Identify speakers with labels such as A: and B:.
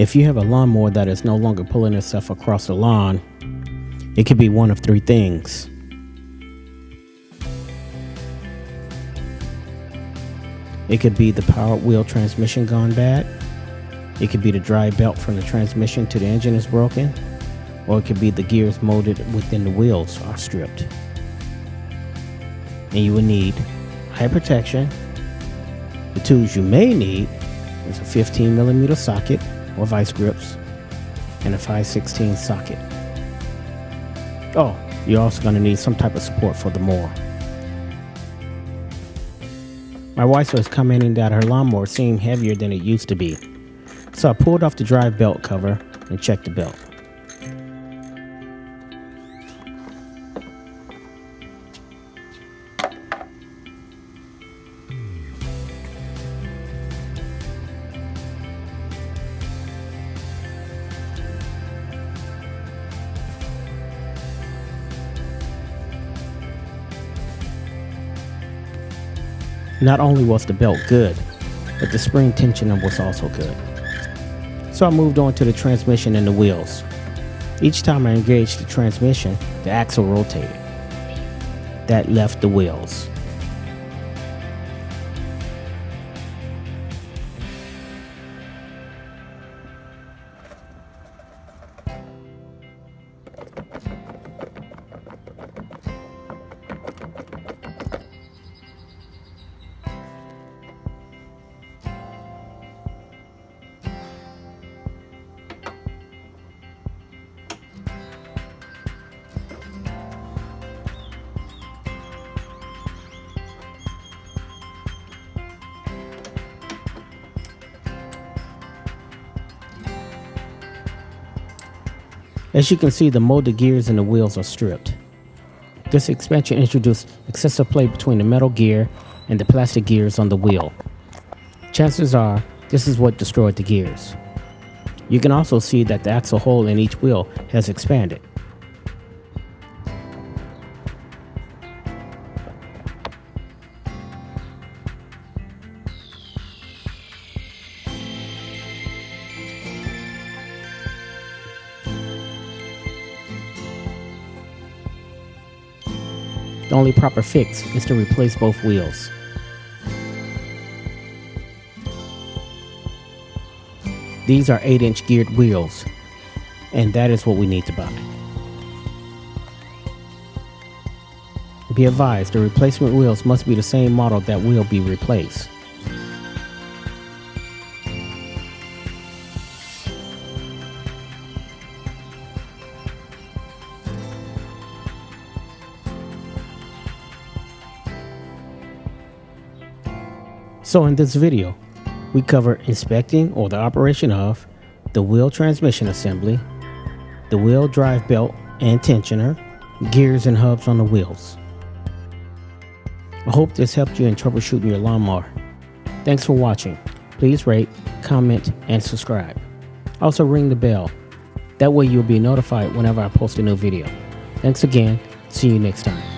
A: If you have a lawnmower that is no longer pulling itself across the lawn, it could be one of three things. It could be the power wheel transmission gone bad. It could be the drive belt from the transmission to the engine is broken. Or it could be the gears molded within the wheels are stripped. And you will need eye protection. The tools you may need is a 15mm socket or vice grips and a 5/16 socket. Oh, you're also going to need some type of support for the mower. My wife was commenting that her lawnmower seemed heavier than it used to be. So I pulled off the drive belt cover and checked the belt. Not only was the belt good, but the spring tensioner was also good. So I moved on to the transmission and the wheels. Each time I engaged the transmission, the axle rotated. That left the wheels. As you can see, the molded gears and the wheels are stripped. This expansion introduced excessive play between the metal gear and the plastic gears on the wheel. Chances are, this is what destroyed the gears. You can also see that the axle hole in each wheel has expanded. The only proper fix is to replace both wheels. These are 8-inch geared wheels, and that is what we need to buy. Be advised, the replacement wheels must be the same model that will be replaced. So in this video, we cover inspecting or the operation of the wheel transmission assembly, the wheel drive belt and tensioner, gears and hubs on the wheels. I hope this helped you in troubleshooting your lawnmower. Thanks for watching. Please rate, comment, and subscribe. Also ring the bell. That way you'll be notified whenever I post a new video. Thanks again. See you next time.